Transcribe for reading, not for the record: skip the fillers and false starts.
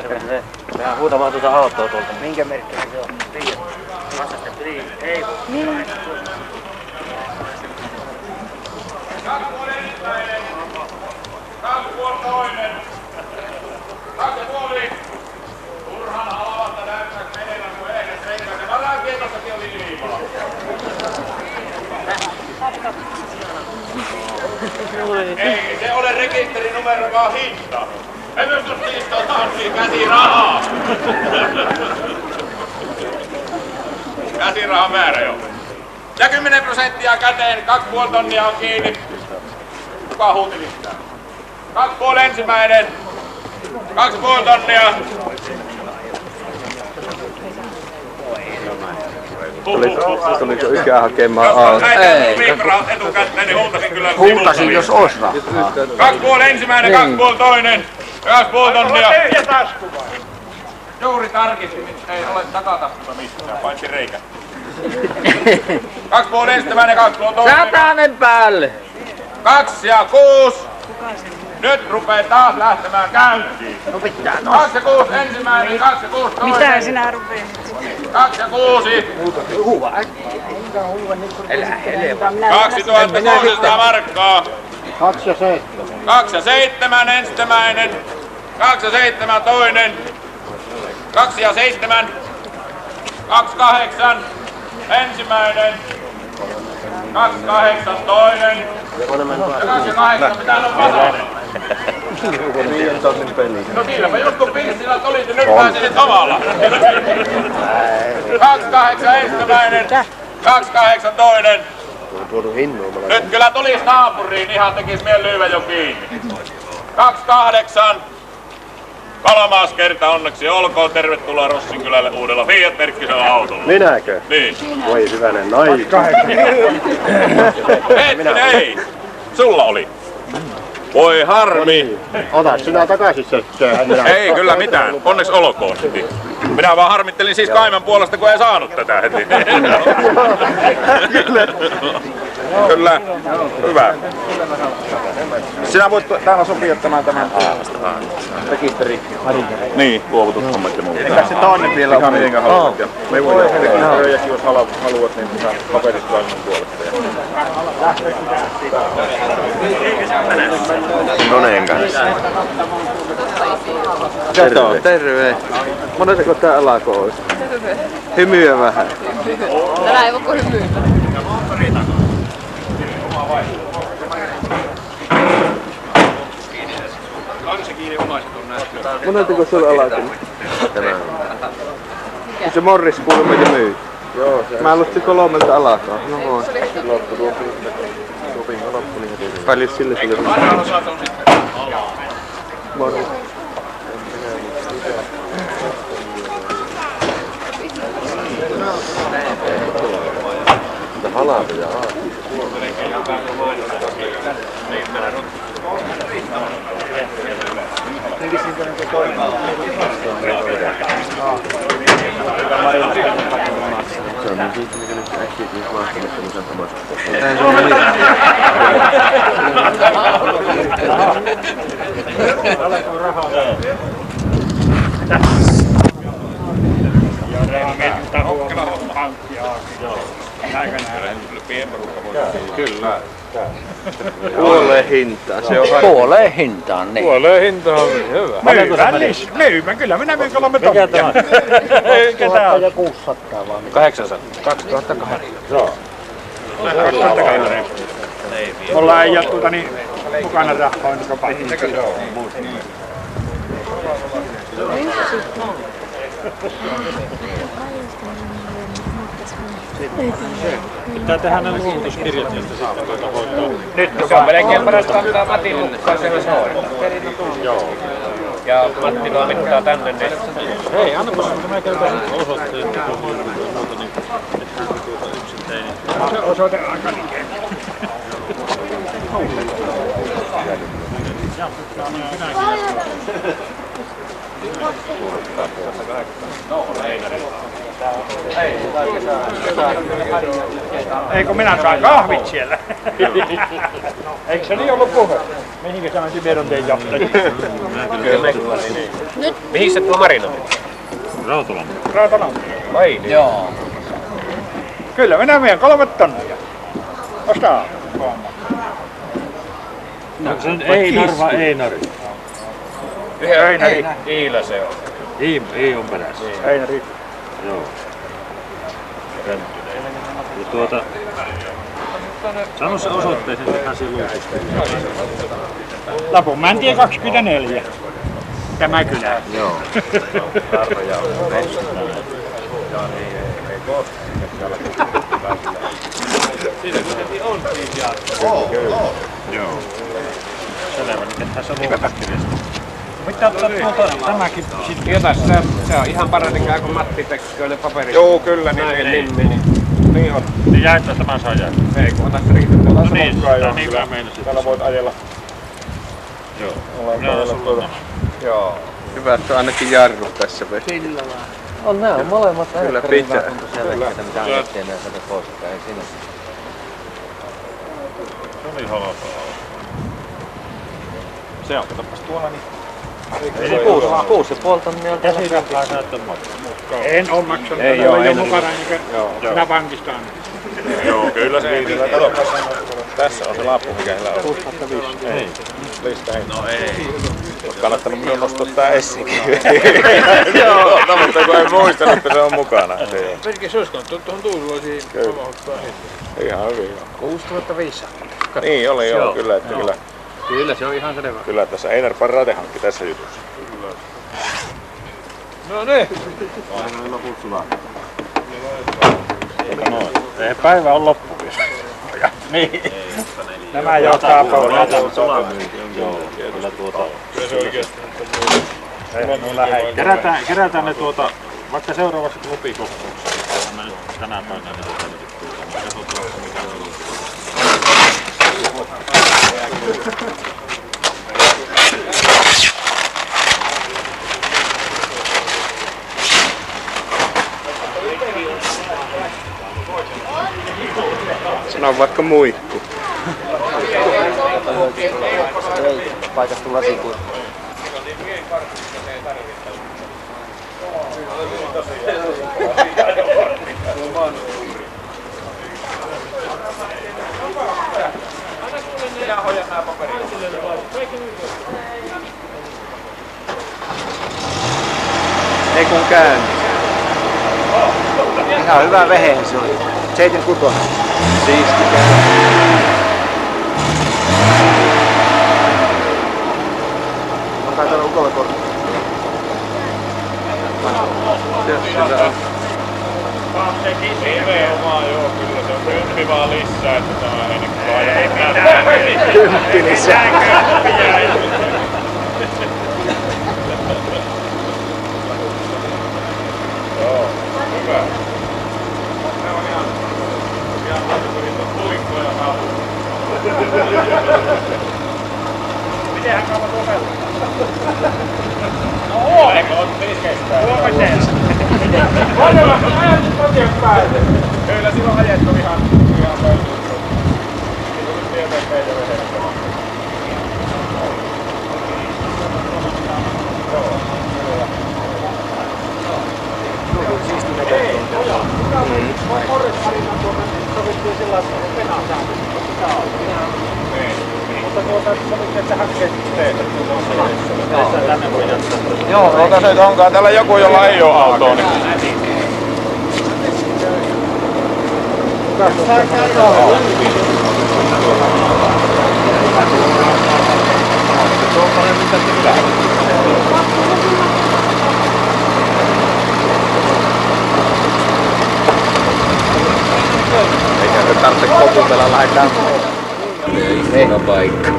Terve. Mehän huutamaan tuota autoa tuolta. Minkä merkkinen se on? Rio. Vastastettu Rio. Ei kun. Niin. Kaksi puoli toinen. 2,5. Turhan halvasta näyttäisi menevän, kun eihän reikäisen. Varakietossakin oli liimaa. Ei se ole rekisterinumero, vaan hinta. Hevystysliisto tanssii käsirahaa. Käsirahan määrä jo. Ja 10% käteen, 2,5 tonnia on kiinni. Kuka huutilistää? 2,5 ensimmäinen. 2,5 tonnia. Tuliko ikään hakemaan auto? Ei. Etukäteen, niin huutasin kyllä. Huutasin, jos ois rahaa. 2,5 ensimmäinen, 2,5 toinen. 2,5 tonnia. Juuri tarkistin, ei ole takataskussa missään, paitsi reikä. 2,5 ensimmäinen, 2,5 toinen. Satanen päälle. 2 ja 6. Nyt rupee taas lähtemään käyntiin. No pitää 2 ja 6 ensimmäinen, 2 ja 6 toinen. Mitä sinä rupeat? 2 ja 6. Huuva äkkiä. Elä helva. 2600 markkaa. 2 ja 7. 2 ja 7 ensimmäinen. 2 ja 7 toinen. 2 ja 7. 2 8 ensimmäinen. 2 8 toinen. Ja 2 ja 8 pitää olla vasainen. No silläpä just kun Pirssillä tulit, niin nyt pääsisit omalla. 2 8 ensimmäinen. 2 8 toinen. Nyt kyllä tulis naapuriin, ihan tekis mieli lyödä jo kiinni. 2 8. Kolmas kerta onneksi olkoon. Tervetuloa Rossinkylälle uudella Fiat-merkkisellä autolla. Minäkö? Niin. Voi hyvänen nainen. Hetkinen, ei. Sulla oli. Voi harmi. Ota sinä takaisin se. Ei kyllä mitään. Onneksi olkoon. Minä vaan harmittelin siis Kaiman puolesta, kun ei saanut tätä heti. Kyllä. Hyvä. Sinä voit täällä sopia tämän rekisteri. Niin, luovutushommat ja muut. Se toinen vielä on. Ihan mitenkä haluat. Me voidaan rekisteröiäkin, jos haluat, niin paperista Kaiman puolesta. Noneen kanssa. Terve. Terve. Monetako tää alako olisi? Hymyä vähän. Täällä ei voi kuin hymyä. Monetako sulla alakin? Se Morris kuulemma jo myy. Joo, se Mä luulin 3 alkaa. No voi. loppu tuo sopinko loppu niin heti. Paljon sille tuli. Morris. Mitä halavia on? Se on niin siitä, mikä nyt äkkiä siis vaihtamista, kun sä samassa. Ei se ole mitään. Kyllä. Puoleen hintaan. Se on Puoleen hintaan, niin. Puoleen hinta on hyvä. Myymän, kyllä minä myyn 3 tonnia. Mikä tämä on? Mikä tää on? 600 vaan. 800. 2008. Joo. Mulla ei ole mukana rahaa, joka pahinta. Pitää tehdä ne luovutuskirjat, joista sitten voidaan voittaa. Nyt Se on melkein parasta antaa Matin mukaan sen soittaa. Joo. Ja Matti toimittaa tänne ne. Hei, annapas mä käytän sitten osoitteen ja muuta, niin että yksittäin. Se osoite aika likeen. Eikö minä sain kahvit siellä? Eikö se niin ollut puhe? Mihinkä sanoin Tiberonteen johtaja? Mihin se tuo Marina meni? Rautalampi. Vai niin? Joo. Kyllä minä vien 3 tonnia. Ostaa. Onko se Einar vai Einari? Einari. Iila se on. Ei on perässä. Einari. Joo. Ja sano se osoitteeseen, että siinä luukusti. Lapunmäntie 24. Tämä kylä. Joo. Joo. Selvä, niin tässä on luukuskirjasta. Pitää ottaa tämäkin sitten. Jotas, se on ihan paremmin kuin Matti Pekköille paperi. Joo, kyllä Näin meni. Niin on. Niin jaettaa tämän saa jaettaa. Ei, kun otat riittää. No niin, sitä niin kyllä meinasin. Täällä voit ajella. Joo. Minä olen sulla nämä. Joo. Hyvä, että ainakin jarrut tässä vesi. On nää on molemmat Kyllä, äänekkärin pitää. hyväkuntoisia lehkeitä, mitä annettiin enää sieltä pois, että ei siinä. Se oli halpaa. Se on, katsopas tuolla niin. Ei se 6,5 tonnia on täällä Käsi rahaa näyttää maksaa. En ole maksanut. Ei Ei oo, ole en mukana enkä minä pankista annan. Joo, kyllä se viitillä. Katsopas. Tässä on se lappu, mikä heillä on. 6500. Ei. Lista ei. No ei. Oot kannattanut minun nostaa tää Essinkin. Joo, mutta kun ei muistanut, että se on mukana. Perkele, se olisi kannattanut tuohon Tuusuloisiin pamauttaa. Ihan hyvin. 6500. Niin oli joo, kyllä. Että kyllä. Kyllä se on ihan selvä. Kyllä tässä Einar Parrate hankki tässä jutussa. No ne! Ei päivä on loppu vielä. Niin. Nämä johtaa pois. Joo, kyllä tuota. Kyllä se oikeesti. Kerätään ne vaikka seuraavassa klubikokouksessa. Mä nyt tänä päivänä niin katsotaan, mikä se on. Sano vaikka muikku. Paikastu lasikuun. Ei kun käänny. Ihan hyvä vehe se oli. 76. Siisti käänny. Mä taitan ukolle kortti. Nimenomaan joo, kyllä se on kymppi vaan lisää, että tämä ennen kuin Ei mitään. Kymppi lisää. Joo, hyvä. Ne on ihan puikkoja halua. Mitenhän kauan tuo pelaa? No eikö oot 5 kestää? Kyllä silloin ajettu ihan pöytä. Niin tuli tietää meitä vehdettä. Joo, Ota se, onkaan täällä joku, jolla ei oo autoa. Niin. Eikä se tarvitse koputella, lähdetään. ei paikka.